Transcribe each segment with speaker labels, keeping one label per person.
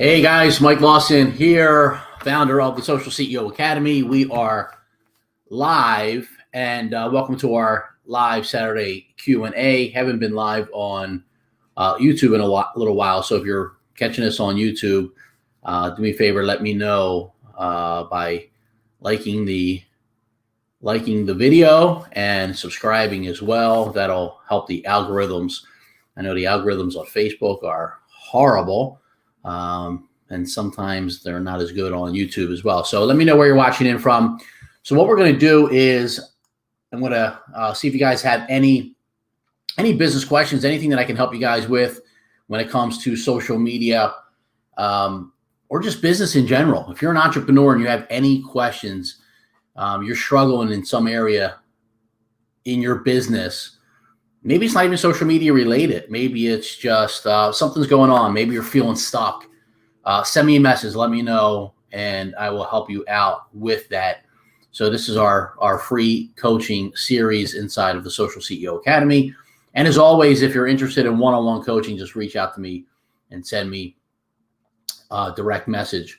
Speaker 1: Hey guys, Mike Lawson here, founder of the Social CEO Academy. We are live, and welcome to our live Saturday Q&A. Haven't been live on YouTube in a little while, so if you're catching this on YouTube, do me a favor, let me know by liking the video and subscribing as well. That'll help the algorithms. I know the algorithms on Facebook are horrible. And sometimes they're not as good on YouTube as well. So let me know where you're watching in from. So what we're going to do is I'm going to see if you guys have any business questions, anything that I can help you guys with when it comes to social media or just business in general. If you're an entrepreneur and you have any questions, you're struggling in some area in your business, maybe it's not even social media related. Maybe it's just something's going on. Maybe you're feeling stuck. Send me a message. Let me know, and I will help you out with that. So this is our free coaching series inside of the Social CEO Academy. And as always, if you're interested in one-on-one coaching, just reach out to me and send me a direct message.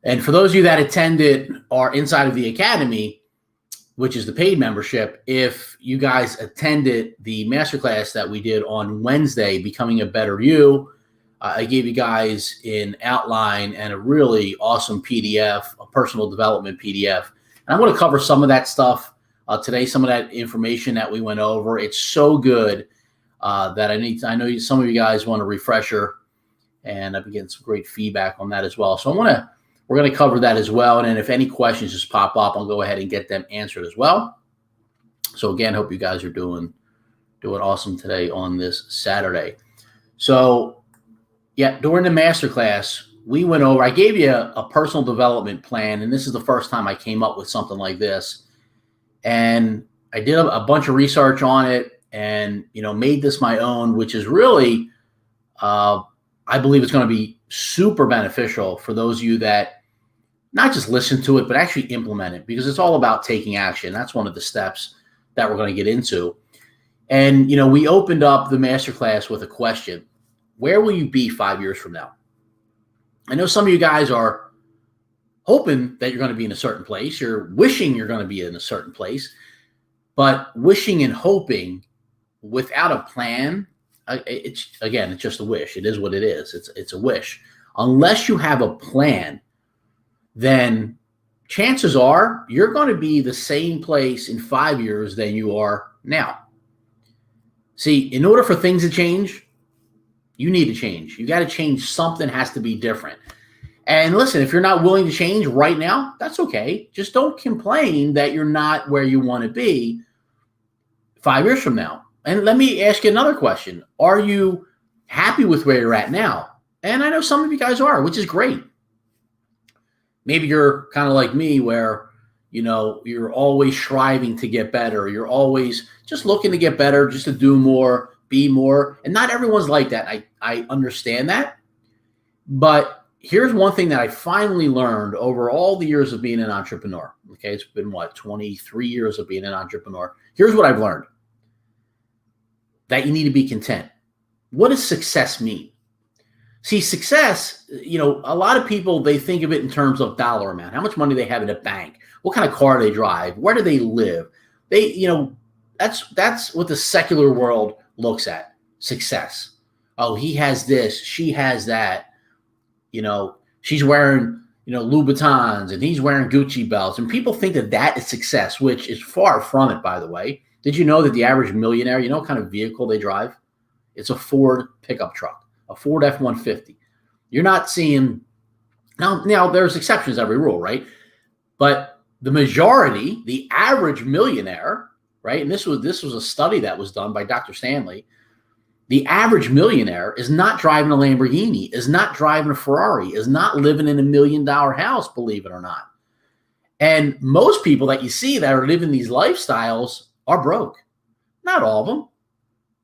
Speaker 1: And for those of you that attended our inside of the Academy, which is the paid membership, if you guys attended the masterclass that we did on Wednesday, Becoming a Better You, I gave you guys an outline and a really awesome PDF, a personal development PDF. And I'm going to cover some of that stuff today, some of that information that we went over. It's so good that I know some of you guys want a refresher, and I've been getting some great feedback on that as well. So we're going to cover that as well. And then if any questions just pop up, I'll go ahead and get them answered as well. So again, hope you guys are doing awesome today on this Saturday. So yeah, during the masterclass, we went over, I gave you a personal development plan, and this is the first time I came up with something like this. And I did a bunch of research on it and, made this my own, which is really, I believe it's going to be super beneficial for those of you that not just listen to it, but actually implement it, because it's all about taking action. That's one of the steps that we're going to get into. And, we opened up the masterclass with a question. Where will you be 5 years from now? I know some of you guys are hoping that you're going to be in a certain place. You're wishing you're going to be in a certain place. But wishing and hoping without a plan, it's just a wish. It is what it is. It's a wish. Unless you have a plan, then chances are you're going to be the same place in 5 years than you are now. See, in order for things to change, you need to change. You got to change. Something has to be different. And listen, if you're not willing to change right now, that's okay. Just don't complain that you're not where you want to be 5 years from now. And let me ask you another question. Are you happy with where you're at now? And I know some of you guys are, which is great. Maybe you're kind of like me where, you're always striving to get better. You're always just looking to get better, just to do more, be more. And not everyone's like that. I understand that. But here's one thing that I finally learned over all the years of being an entrepreneur. Okay, it's been 23 years of being an entrepreneur. Here's what I've learned. That you need to be content. What does success mean? See, success, a lot of people, they think of it in terms of dollar amount, how much money they have in the bank, what kind of car they drive, where do they live. That's what the secular world looks at success. Oh, he has this, she has that. She's wearing, Louboutins, and he's wearing Gucci belts. And people think that is success, which is far from it, by the way. Did you know that the average millionaire, what kind of vehicle they drive? It's a Ford pickup truck, a Ford F-150. You're not seeing, now there's exceptions to every rule, right? But the majority, the average millionaire, right? And this was a study that was done by Dr. Stanley. The average millionaire is not driving a Lamborghini, is not driving a Ferrari, is not living in $1 million house, believe it or not. And most people that you see that are living these lifestyles are broke. Not all of them,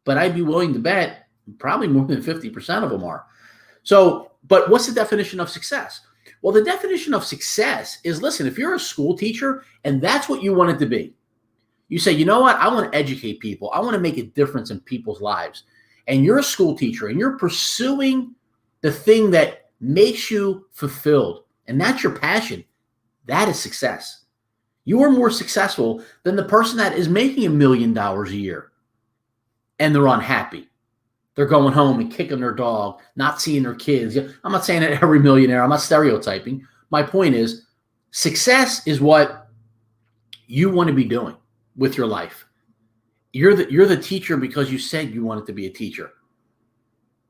Speaker 1: but I'd be willing to bet probably more than 50% of them are. So, but what's the definition of success? Well, the definition of success is, listen, if you're a school teacher and that's what you want it to be, you say, you know what? I want to educate people. I want to make a difference in people's lives. And you're a school teacher and you're pursuing the thing that makes you fulfilled, and that's your passion, that is success. You are more successful than the person that is making $1 million a year and they're unhappy. They're going home and kicking their dog, not seeing their kids. I'm not saying that every millionaire, I'm not stereotyping. My point is, success is what you want to be doing with your life. You're the teacher because you said you wanted to be a teacher,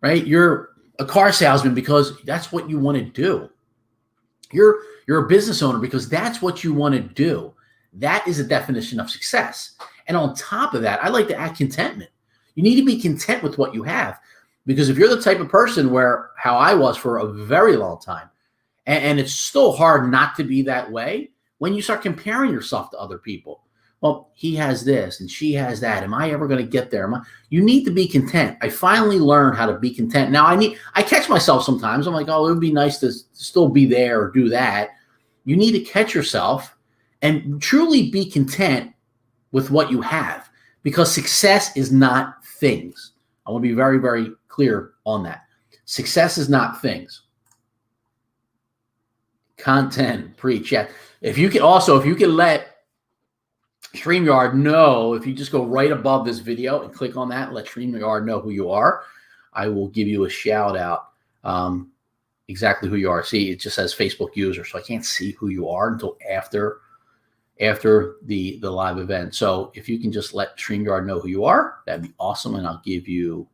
Speaker 1: right? You're a car salesman because that's what you want to do. You're a business owner because that's what you want to do. That is a definition of success. And on top of that, I like to add contentment. You need to be content with what you have, because if you're the type of person where, how I was for a very long time, and it's still hard not to be that way when you start comparing yourself to other people. Well, he has this and she has that. Am I ever going to get there? You need to be content. I finally learned how to be content. Now I catch myself sometimes. I'm like, oh, it would be nice to still be there or do that. You need to catch yourself and truly be content with what you have, because success is not things. I want to be very, very clear on that. Success is not things. Content, preach. Yeah. If you can let StreamYard know, if you just go right above this video and click on that, let StreamYard know who you are, I will give you a shout out. Exactly who you are. See, it just says Facebook user, so I can't see who you are until after the live event. So if you can just let StreamYard know who you are, that'd be awesome, and I will give you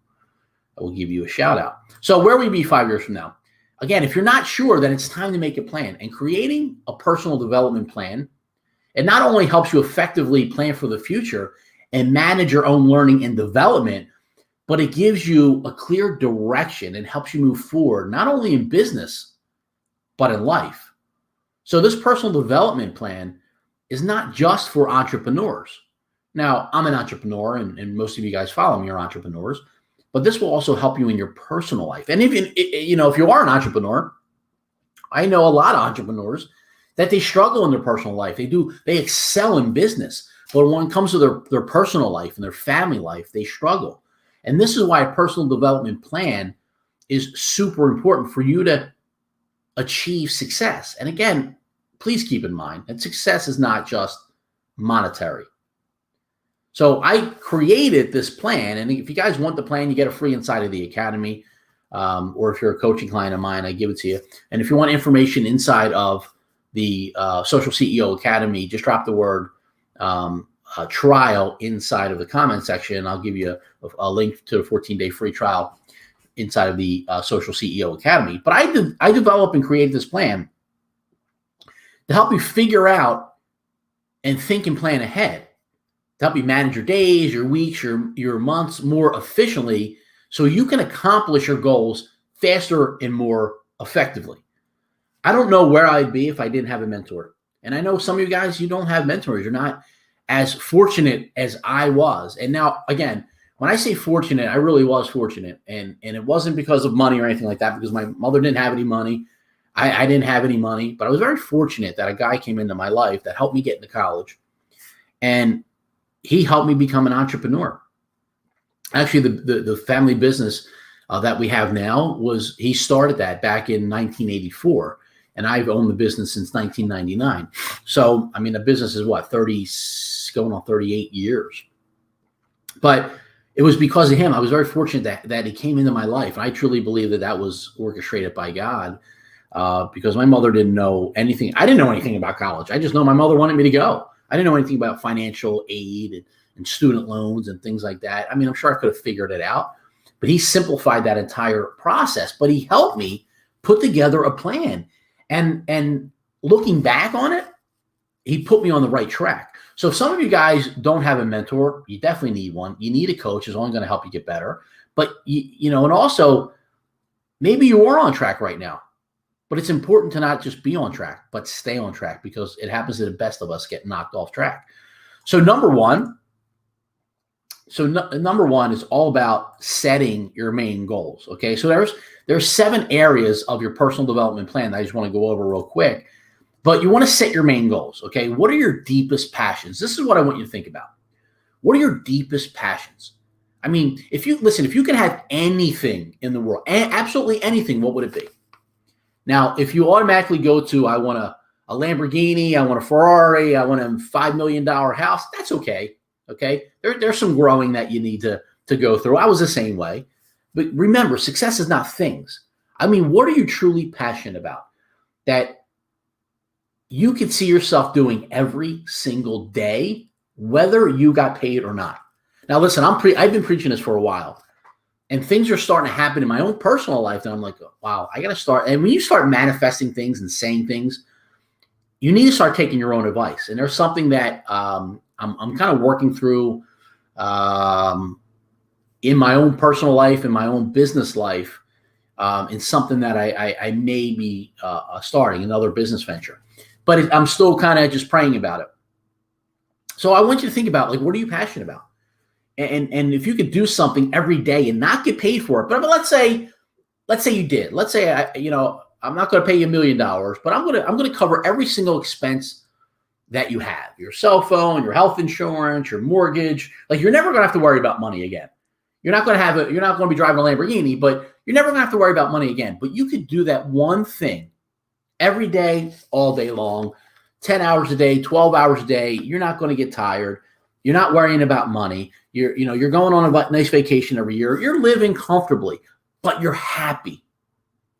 Speaker 1: a shout out. So where will we be 5 years from now? Again, if you're not sure, then it's time to make a plan. And creating a personal development plan, it not only helps you effectively plan for the future and manage your own learning and development, but it gives you a clear direction and helps you move forward, not only in business, but in life. So this personal development plan is not just for entrepreneurs. Now, I'm an entrepreneur, and most of you guys follow me are entrepreneurs, but this will also help you in your personal life. And if you are an entrepreneur, I know a lot of entrepreneurs that they struggle in their personal life. They excel in business, but when it comes to their personal life and their family life, they struggle. And this is why a personal development plan is super important for you to achieve success. And again, please keep in mind that success is not just monetary. So I created this plan, and if you guys want the plan, you get it free inside of the academy, or if you're a coaching client of mine, I give it to you. And if you want information inside of the Social CEO Academy, just drop the word trial inside of the comment section. I'll give you a link to the 14-day free trial inside of the Social CEO Academy. But I developed and created this plan to help you figure out and think and plan ahead, to help you manage your days, your weeks, your months more efficiently, so you can accomplish your goals faster and more effectively. I don't know where I'd be if I didn't have a mentor. And I know some of you guys, you don't have mentors. You're not as fortunate as I was. And now, again, when I say fortunate, I really was fortunate. And it wasn't because of money or anything like that, because my mother didn't have any money. I didn't have any money, but I was very fortunate that a guy came into my life that helped me get into college. And he helped me become an entrepreneur. Actually, the family business that we have now he started that back in 1984. And I've owned the business since 1999. So, I mean, the business is going on 38 years. But it was because of him. I was very fortunate that he came into my life. And I truly believe that was orchestrated by God, because my mother didn't know anything. I didn't know anything about college. I just know my mother wanted me to go. I didn't know anything about financial aid and student loans and things like that. I mean, I'm sure I could have figured it out. But he simplified that entire process. But he helped me put together a plan. And looking back on it, he put me on the right track. So if some of you guys don't have a mentor, you definitely need one. You need a coach who's only going to help you get better. But, and also maybe you are on track right now. But it's important to not just be on track, but stay on track, because it happens to the best of us get knocked off track. So number one is all about setting your main goals. Okay, so there's 7 areas of your personal development plan that I just want to go over real quick. But you want to set your main goals. Okay, what are your deepest passions? This is what I want you to think about. What are your deepest passions? I mean, if you could have anything in the world, absolutely anything, what would it be? Now, if you automatically go to, I want a Lamborghini, I want a Ferrari, I want a $5 million house, that's okay. Okay. There's some growing that you need to go through. I was the same way. But remember, success is not things. I mean, what are you truly passionate about that you could see yourself doing every single day, whether you got paid or not? Now, listen, I've been preaching this for a while, and things are starting to happen in my own personal life that I'm like, wow, I got to start. And when you start manifesting things and saying things, you need to start taking your own advice. And there's something that I'm kind of working through in my own personal life, in my own business life, in something that I may be starting, another business venture. But I'm still kind of just praying about it. So I want you to think about, like, what are you passionate about? And if you could do something every day and not get paid for it, but let's say you did. Let's say I'm not going to pay you $1 million, but I'm going to cover every single expense that you have: your cell phone, your health insurance, your mortgage. Like, you're never going to have to worry about money again. You're not going to be driving a Lamborghini, but you're never going to have to worry about money again. But you could do that one thing every day, all day long, 10 hours a day, 12 hours a day. You're not going to get tired. You're not worrying about money. You're going on a nice vacation every year. You're living comfortably, but you're happy.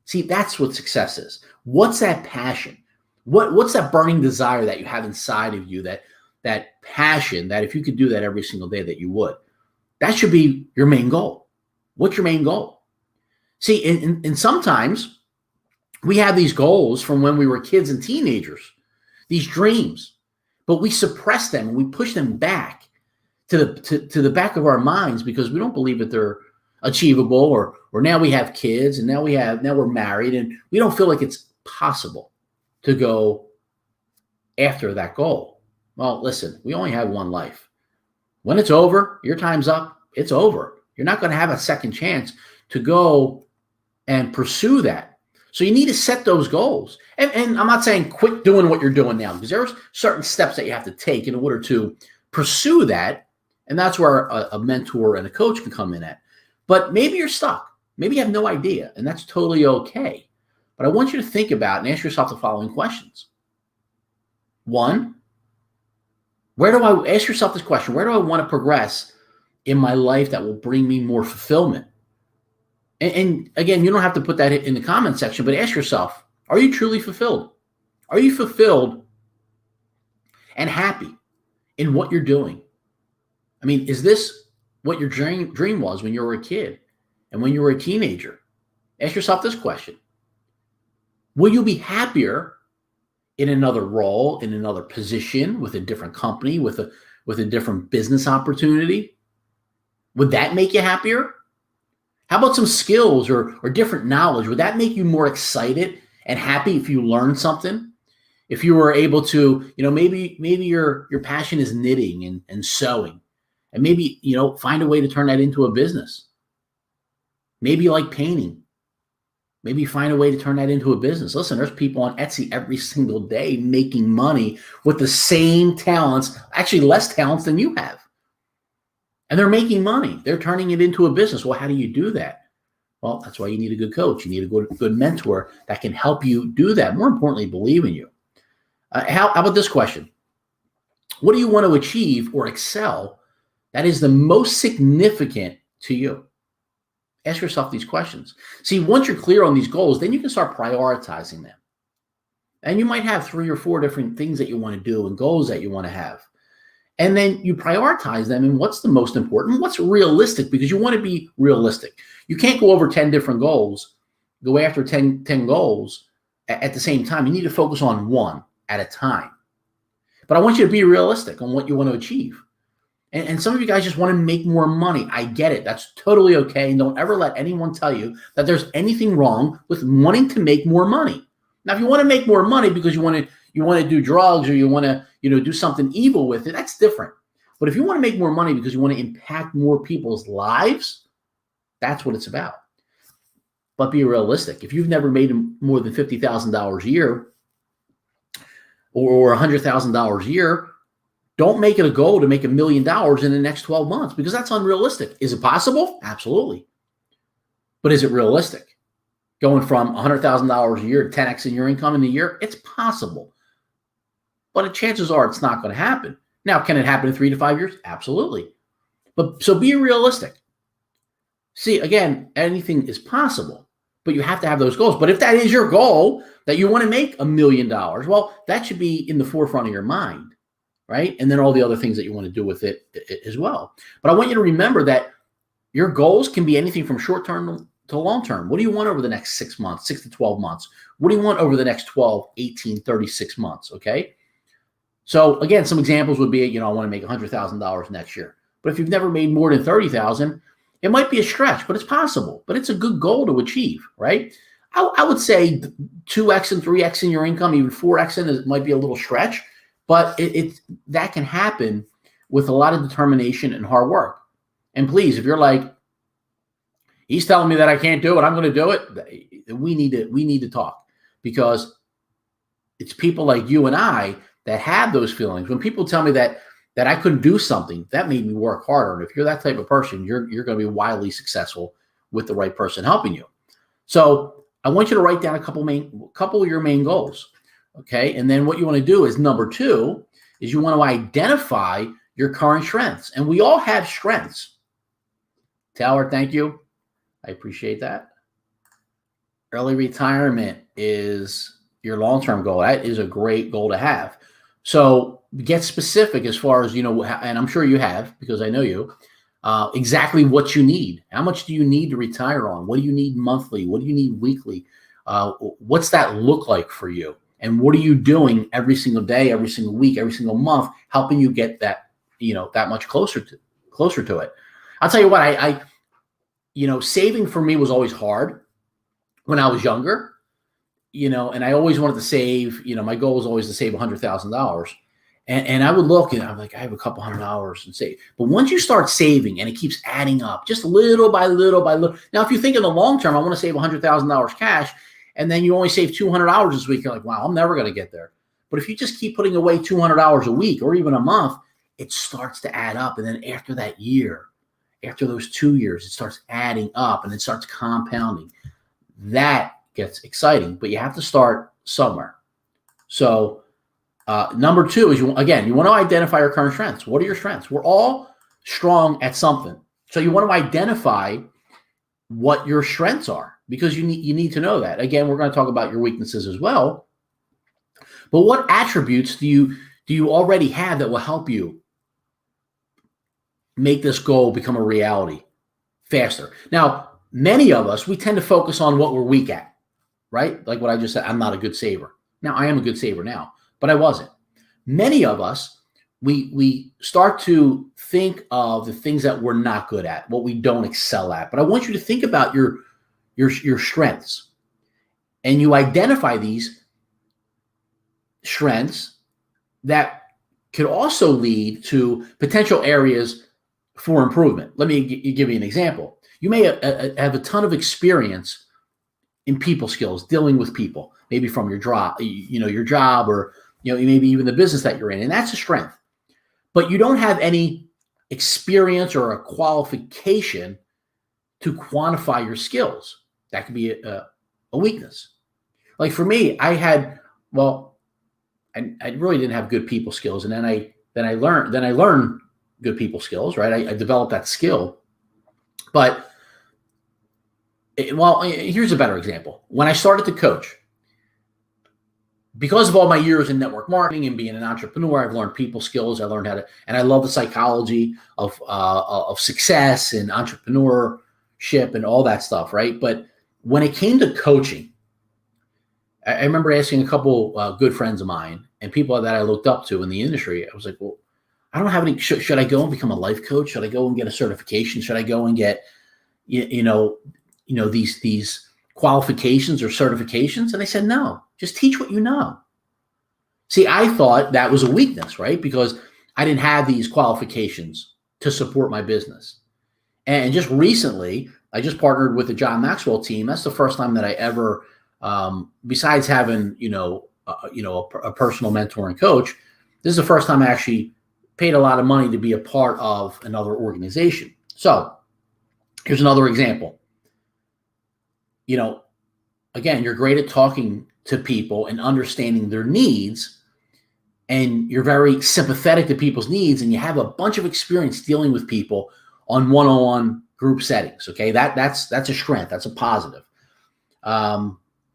Speaker 1: See, that's what success is. What's that passion? What's that burning desire that you have inside of you, that passion that if you could do that every single day that you would? That should be your main goal. What's your main goal? See, and sometimes we have these goals from when we were kids and teenagers, these dreams, but we suppress them and we push them back to the back of our minds because we don't believe that they're achievable, or now we have kids and now we're married and we don't feel like it's possible to go after that goal. Well, listen, we only have one life. When it's over, your time's up, it's over. You're not going to have a second chance to go and pursue that. So you need to set those goals. And I'm not saying quit doing what you're doing now, because there's certain steps that you have to take in order to pursue that. And that's where a mentor and a coach can come in at. But maybe you're stuck. Maybe you have no idea, and that's totally okay. But I want you to think about and ask yourself the following questions. One, ask yourself this question: where do I want to progress in my life that will bring me more fulfillment? And again, you don't have to put that in the comment section, but ask yourself, are you truly fulfilled? Are you fulfilled and happy in what you're doing? I mean, is this what your dream was when you were a kid and when you were a teenager? Ask yourself this question. Will you be happier in another role, in another position, with a different company, with a different business opportunity? Would that make you happier? How about some skills or different knowledge? Would that make you more excited and happy if you learned something? If you were able to, maybe your passion is knitting and sewing, and maybe, find a way to turn that into a business. Maybe you like painting. Maybe find a way to turn that into a business. Listen, there's people on Etsy every single day making money with the same talents, actually less talents than you have. And they're making money. They're turning it into a business. Well, how do you do that? Well, that's why you need a good coach. You need a good mentor that can help you do that. More importantly, believe in you. How about this question? What do you want to achieve or excel that is the most significant to you? Ask yourself these questions. See, once you're clear on these goals, then you can start prioritizing them. And you might have 3 or 4 different things that you want to do and goals that you want to have. And then you prioritize them and what's the most important, what's realistic, because you want to be realistic. You can't go over 10 different goals, go after 10 goals at the same time. You need to focus on one at a time. But I want you to be realistic on what you want to achieve. And some of you guys just want to make more money. I get it. That's totally okay. And don't ever let anyone tell you that there's anything wrong with wanting to make more money. Now, if you want to make more money because you want to do drugs or you want to, do something evil with it, that's different. But if you want to make more money because you want to impact more people's lives, that's what it's about. But be realistic. If you've never made more than $50,000 a year or $100,000 a year, don't make it a goal to make $1 million in the next 12 months because that's unrealistic. Is it possible? Absolutely. But is it realistic? going from $100,000 a year to 10x in your income in a year, it's possible. But chances are it's not going to happen. Now, can it happen in 3 to 5 years? Absolutely. But so be realistic. See, again, anything is possible, but you have to have those goals. But if that is your goal, that you want to make $1 million, well, that should be in the forefront of your mind, right? And then all the other things that you want to do with it as well. But I want you to remember that your goals can be anything from short-term to long-term. What do you want over the next 6 months, 6 to 12 months? What do you want over the next 12, 18, 36 months, okay? So again, some examples would be, I want to make $100,000 next year. But if you've never made more than $30,000, it might be a stretch, but it's possible. But it's a good goal to achieve, right? I would say 2x and 3x in your income, even 4x in it might be a little stretch, but that can happen with a lot of determination and hard work. And please, if you're like, he's telling me that I can't do it, I'm going to do it, we need to talk, because it's people like you and I that have those feelings. When people tell me that I couldn't do something, that made me work harder. And if you're that type of person, you're going to be wildly successful with the right person helping you. So I want you to write down a couple of your main goals. Okay. And then what you want to do is number 2 is you want to identify your current strengths. And we all have strengths. Taylor, thank you. I appreciate that. Early retirement is your long-term goal. That is a great goal to have. So get specific as far as, and I'm sure you have, because I know you, exactly what you need. How much do you need to retire on? What do you need monthly? What do you need weekly? What's that look like for you? And what are you doing every single day, every single week, every single month, helping you get that, that much closer to it? I'll tell you what, I saving for me was always hard when I was younger, and I always wanted to save, my goal was always to save $100,000. And I would look and I'm like, I have a couple $100 and save. But once you start saving and it keeps adding up just little by little by little. Now, if you think in the long term, I want to save $100,000 cash, and then you only save $200 this week, you're like, wow, I'm never going to get there. But if you just keep putting away $200 a week or even a month, it starts to add up. And then after that year, after those 2 years, it starts adding up and it starts compounding. That gets exciting, but you have to start somewhere. So number 2 is, you want to identify your current strengths. What are your strengths? We're all strong at something. So you want to identify what your strengths are, because you need to know that. Again, we're going to talk about your weaknesses as well. But what attributes do you already have that will help you make this goal become a reality faster? Now, many of us, we tend to focus on what we're weak at, right? Like what I just said, I'm not a good saver. Now, I am a good saver now, but I wasn't. Many of us, we start to think of the things that we're not good at, what we don't excel at. But I want you to think about your strengths, and you identify these strengths that could also lead to potential areas for improvement. Let me give you an example. You may have a ton of experience in people skills, dealing with people, maybe from your job, or maybe even the business that you're in, and that's a strength. But you don't have any experience or a qualification to quantify your skills. That could be a weakness. Like for me, I really didn't have good people skills, and then I learned good people skills, right? I developed that skill. But here's a better example. When I started to coach, because of all my years in network marketing and being an entrepreneur, I've learned people skills. I learned how to, and I love the psychology of success and entrepreneurship and all that stuff, right? But when it came to coaching, I remember asking a couple good friends of mine and people that I looked up to in the industry. I was like, well, I don't have any. Should I go and become a life coach? Should I go and get a certification? Should I go and get, these qualifications or certifications? And they said, no, just teach what you know. See, I thought that was a weakness, right? Because I didn't have these qualifications to support my business. And just recently, I just partnered with the John Maxwell team. That's the first time that I ever, besides having, a personal mentor and coach, this is the first time I actually paid a lot of money to be a part of another organization. So here's another example. again, you're great at talking to people and understanding their needs, and you're very sympathetic to people's needs, and you have a bunch of experience dealing with people on one-on-one group settings. Okay, that's a strength. That's a positive.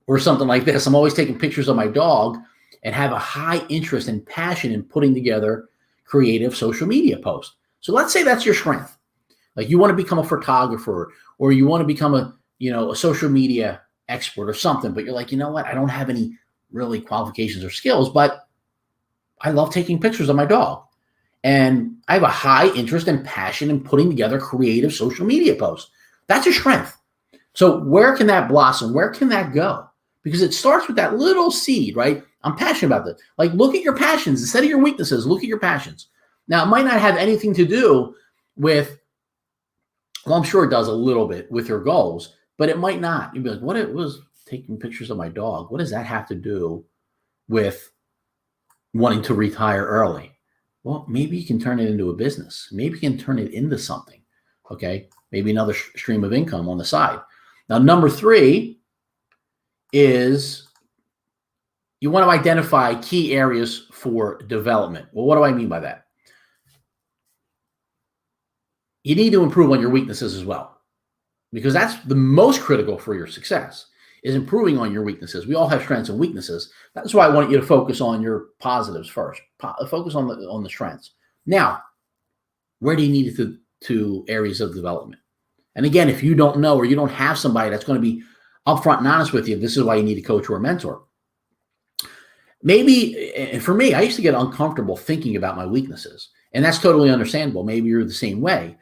Speaker 1: Or something like this. I'm always taking pictures of my dog and have a high interest and passion in putting together creative social media posts. So let's say that's your strength. Like you want to become a photographer, or you want to become a social media expert or something, but you're like, you know what? I don't have any really qualifications or skills, but I love taking pictures of my dog. And I have a high interest and passion in putting together creative social media posts. That's a strength. So where can that blossom? Where can that go? Because it starts with that little seed, right? I'm passionate about this. Like, look at your passions instead of your weaknesses. Look at your passions. Now, it might not have anything to do with, well, I'm sure it does a little bit with your goals, but it might not. You'd be like, what it was taking pictures of my dog. What does that have to do with wanting to retire early? Well, maybe you can turn it into a business. Maybe you can turn it into something. Okay. Maybe another stream of income on the side. Now, number 3 is you want to identify key areas for development. Well, what do I mean by that? You need to improve on your weaknesses as well, because that's the most critical for your success, is improving on your weaknesses. We all have strengths and weaknesses. That's why I want you to focus on your positives first. Focus on the strengths. Now, where do you need to areas of development? And again, if you don't know, or you don't have somebody that's going to be upfront and honest with you, this is why you need a coach or a mentor. Maybe, and for me, I used to get uncomfortable thinking about my weaknesses, and that's totally understandable. Maybe you're the same way,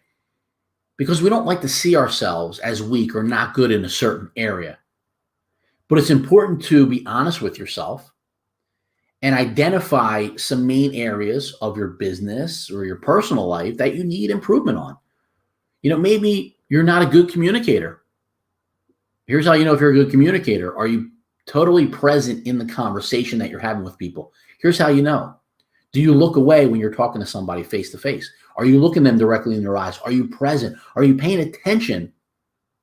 Speaker 1: because we don't like to see ourselves as weak or not good in a certain area. But it's important to be honest with yourself and identify some main areas of your business or your personal life that you need improvement on. Maybe you're not a good communicator. Here's how you know if you're a good communicator. Are you totally present in the conversation that you're having with people? Here's how you know. Do you look away when you're talking to somebody face to face? Are you looking them directly in their eyes? Are you present? Are you paying attention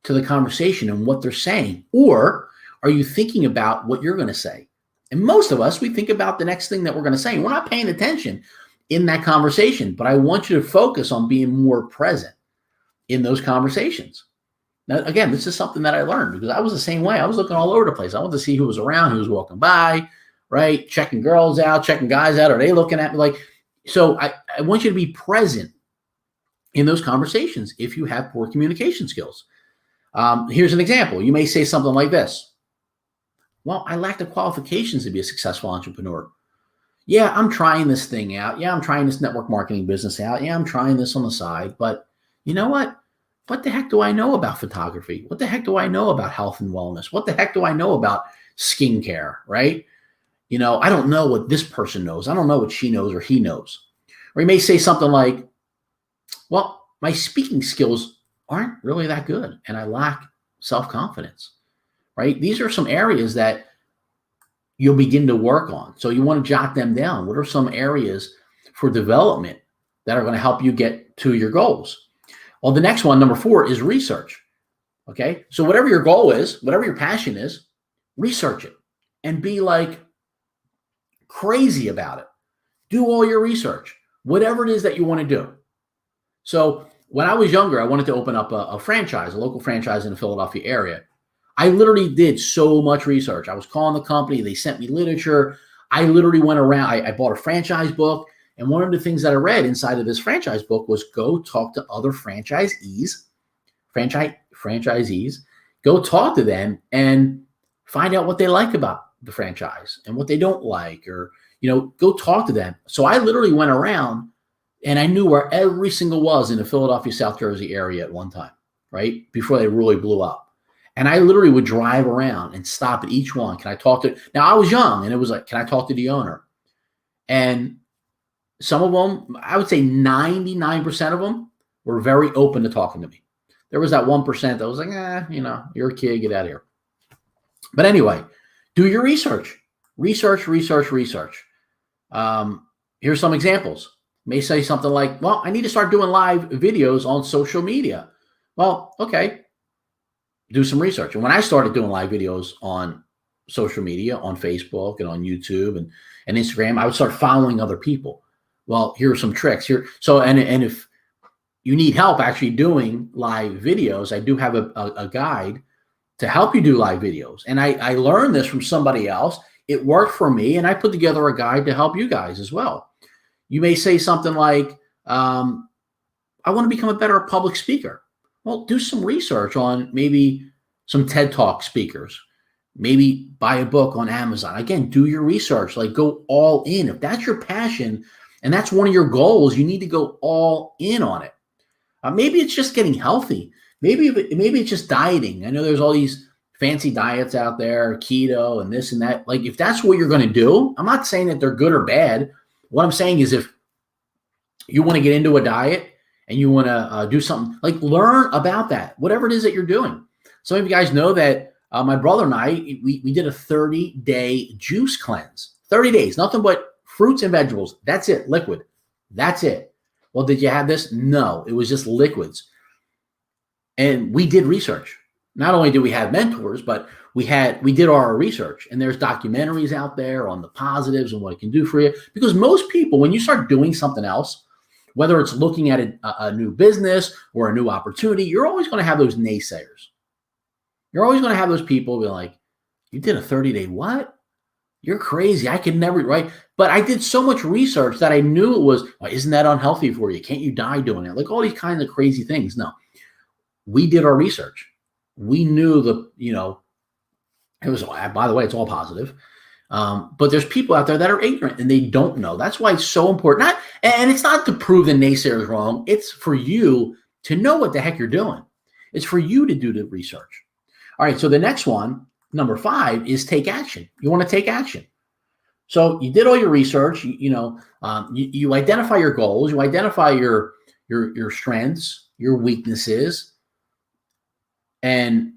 Speaker 1: to the conversation and what they're saying? Or are you thinking about what you're going to say? And most of us, we think about the next thing that we're going to say. We're not paying attention in that conversation, but I want you to focus on being more present in those conversations. Now, again, this is something that I learned because I was the same way. I was looking all over the place. I wanted to see who was around, who was walking by, right? Checking girls out, checking guys out. Are they looking at me? So I want you to be present in those conversations if you have poor communication skills. Here's an example. You may say something like this. Well, I lack the qualifications to be a successful entrepreneur. Yeah, I'm trying this thing out. Yeah, I'm trying this network marketing business out. Yeah, I'm trying this on the side. But you know what? What the heck do I know about photography? What the heck do I know about health and wellness? What the heck do I know about skincare, right? I don't know what this person knows. I don't know what she knows or he knows. Or you may say something like, well, my speaking skills aren't really that good and I lack self-confidence, right? These are some areas that you'll begin to work on. So you want to jot them down. What are some areas for development that are going to help you get to your goals? Well, the next one, number 4, is research. Okay. So whatever your goal is, whatever your passion is, research it and be like crazy about it. Do all your research, whatever it is that you want to do. So when I was younger, I wanted to open up a franchise, a local franchise in the Philadelphia area. I literally did so much research. I was calling the company. They sent me literature. I literally went around. I bought a franchise book. And one of the things that I read inside of this franchise book was go talk to other franchisees, go talk to them and find out what they like about the franchise and what they don't like, or, go talk to them. So I literally went around and I knew where every single was in the Philadelphia, South Jersey area at one time, right? Before they really blew up. And I literally would drive around and stop at each one. Can I talk to, now I was young and it was like, can I talk to the owner? And some of them, I would say 99% of them were very open to talking to me. There was that 1% that was like, you're a kid, get out of here. But anyway, do your research. Research. Here's some examples. You may say something like, well, I need to start doing live videos on social media. Well, okay. do some research. And when I started doing live videos on social media, on Facebook and on YouTube and Instagram, I would start following other people. Well, here are some tricks here. So, and if you need help actually doing live videos, I do have a guide to help you do live videos. And I learned this from somebody else. It worked for me, and I put together a guide to help you guys as well. You may say something like, I want to become a better public speaker. Well, do some research on maybe some TED Talk speakers. Maybe buy a book on Amazon. Again, do your research, like go all in. If that's your passion and that's one of your goals, you need to go all in on it. Maybe it's just getting healthy. Maybe it's just dieting. I know there's all these fancy diets out there, keto and this and that. Like if that's what you're going to do, I'm not saying that they're good or bad. What I'm saying is if you want to get into a diet and you want to do something, like learn about that, whatever it is that you're doing. Some of you guys know that my brother and I, we did a 30-day juice cleanse. 30 days, nothing but fruits and vegetables. That's it, liquid. That's it. Well, did you have this? No, it was just liquids. And we did research. Not only did we have mentors, but we did our research. And there's documentaries out there on the positives and what it can do for you. Because most people, when you start doing something else, whether it's looking at a new business or a new opportunity, you're always going to have those naysayers. You're always going to have those people be like, you did a 30-day what? You're crazy. I could never, right? But I did so much research that I knew it was, well, isn't that unhealthy for you? Can't you die doing it? Like all these kinds of crazy things. No, we did our research. We knew it was, by the way, it's all positive. But there's people out there that are ignorant and they don't know. That's why it's so important. And it's not to prove the naysayers wrong. It's for you to know what the heck you're doing. It's for you to do the research. All right, so the next one, number 5, is take action. You want to take action. So you did all your research. You identify your goals. You identify your strengths, your weaknesses, and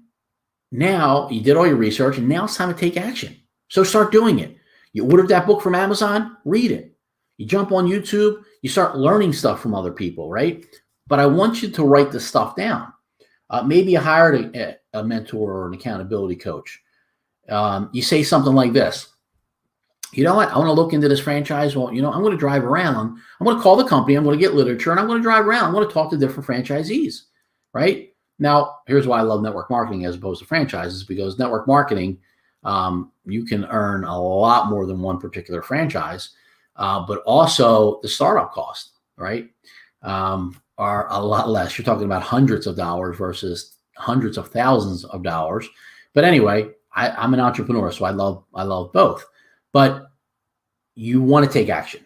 Speaker 1: now you did all your research. And now it's time to take action. So start doing it. You ordered that book from Amazon. Read it. You jump on YouTube. You start learning stuff from other people, right? But I want you to write the stuff down. Maybe you hired a mentor or an accountability coach. You say something like this. You know what? I want to look into this franchise. Well, I'm going to drive around. I'm going to call the company. I'm going to get literature, and I'm going to drive around. I'm going to talk to different franchisees, right? Now, here's why I love network marketing as opposed to franchises, because network marketing, you can earn a lot more than one particular franchise, but also the startup cost, right? Are a lot less. You're talking about hundreds of dollars versus hundreds of thousands of dollars. But anyway, I'm an entrepreneur, so I love both. But you want to take action.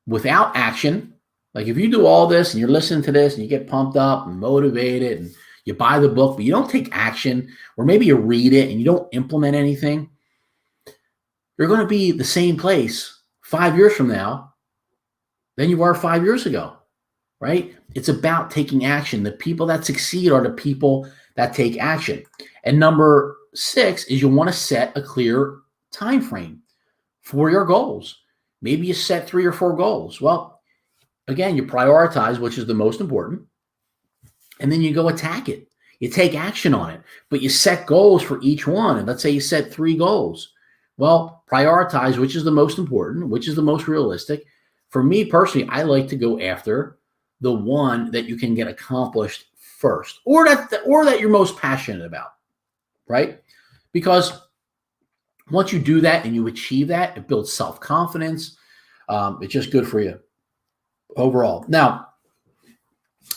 Speaker 1: Without action, like if you do all this and you're listening to this and you get pumped up and motivated and you buy the book, but you don't take action, or maybe you read it and you don't implement anything, you're going to be the same place 5 years from now than you were 5 years ago. Right? It's about taking action. The people that succeed are the people that take action. And number 6 is you want to set a clear time frame for your goals. Maybe you set 3 or 4 goals. Well, again, you prioritize which is the most important, and then you go attack it. You take action on it, but you set goals for each one. And let's say you set 3 goals. Well, prioritize which is the most important, which is the most realistic. For me personally, I like to go after the one that you can get accomplished first, or that you're most passionate about, right? Because once you do that and you achieve that, it builds self-confidence. It's just good for you overall. Now,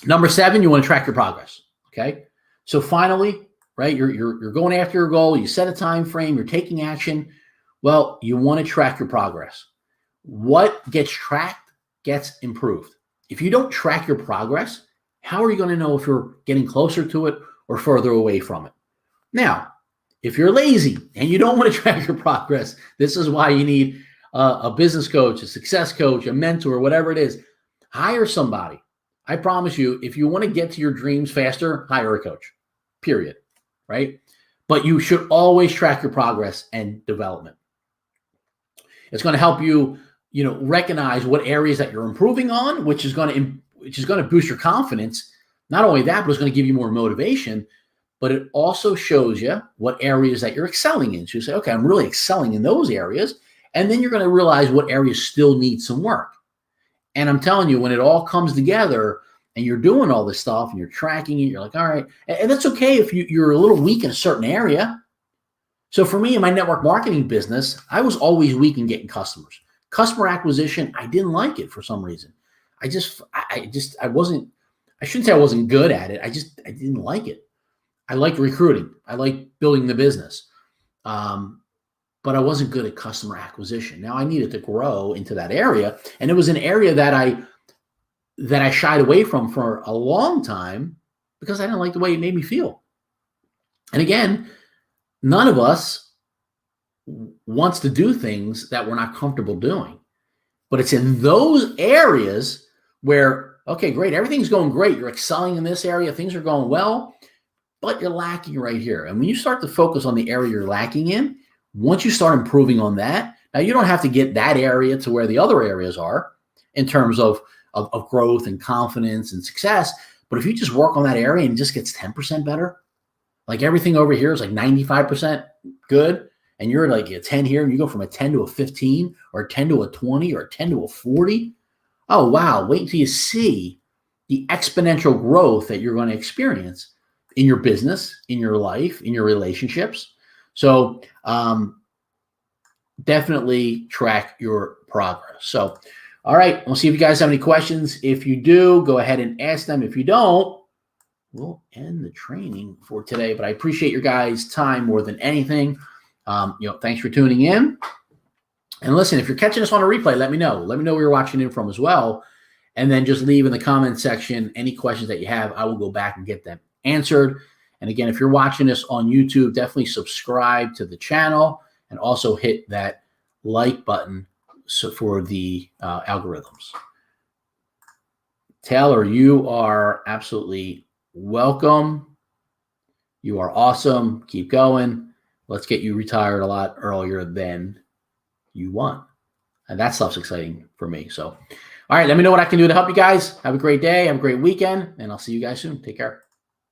Speaker 1: number 7, you want to track your progress. Okay. So finally, right, you're going after your goal. You set a time frame. You're taking action. Well, you want to track your progress. What gets tracked gets improved. If you don't track your progress, how are you going to know if you're getting closer to it or further away from it? Now, if you're lazy and you don't want to track your progress, this is why you need a business coach, a success coach, a mentor, whatever it is. Hire somebody. I promise you, if you want to get to your dreams faster, hire a coach, period, right? But you should always track your progress and development. It's going to help you recognize what areas that you're improving on, which is going to boost your confidence. Not only that, but it's going to give you more motivation. but it also shows you what areas that you're excelling in. So you say, okay, I'm really excelling in those areas. And then you're going to realize what areas still need some work. And I'm telling you, when it all comes together and you're doing all this stuff and you're tracking it, you're like, all right. And that's okay if you're a little weak in a certain area. So for me, in my network marketing business, I was always weak in getting customers. Customer acquisition, I didn't like it for some reason. I shouldn't say I wasn't good at it. I didn't like it. I liked recruiting. I liked building the business. But I wasn't good at customer acquisition. Now I needed to grow into that area. And it was an area that I shied away from for a long time because I didn't like the way it made me feel. And again, none of us wants to do things that we're not comfortable doing. But it's in those areas where, okay, great, everything's going great. You're excelling in this area. Things are going well, but you're lacking right here. And when you start to focus on the area you're lacking in, once you start improving on that, now you don't have to get that area to where the other areas are in terms of growth and confidence and success. But if you just work on that area and it just gets 10% better, like everything over here is like 95% good, and you're like a 10 here and you go from a 10 to a 15 or a 10 to a 20 or a 10 to a 40. Oh, wow. Wait until you see the exponential growth that you're going to experience in your business, in your life, in your relationships. So definitely track your progress. So, all right, we'll see if you guys have any questions. If you do, go ahead and ask them. If you don't, we'll end the training for today. But I appreciate your guys' time more than anything. Thanks for tuning in. And listen, if you're catching us on a replay, let me know. Let me know where you're watching in from as well. And then just leave in the comment section any questions that you have. I will go back and get them answered. And again, if you're watching this on YouTube, definitely subscribe to the channel and also hit that like button for the algorithms. Taylor, you are absolutely welcome. You are awesome. Keep going. Let's get you retired a lot earlier than you want. And that stuff's exciting for me. So, all right, let me know what I can do to help you guys. Have a great day. Have a great weekend. And I'll see you guys soon. Take care.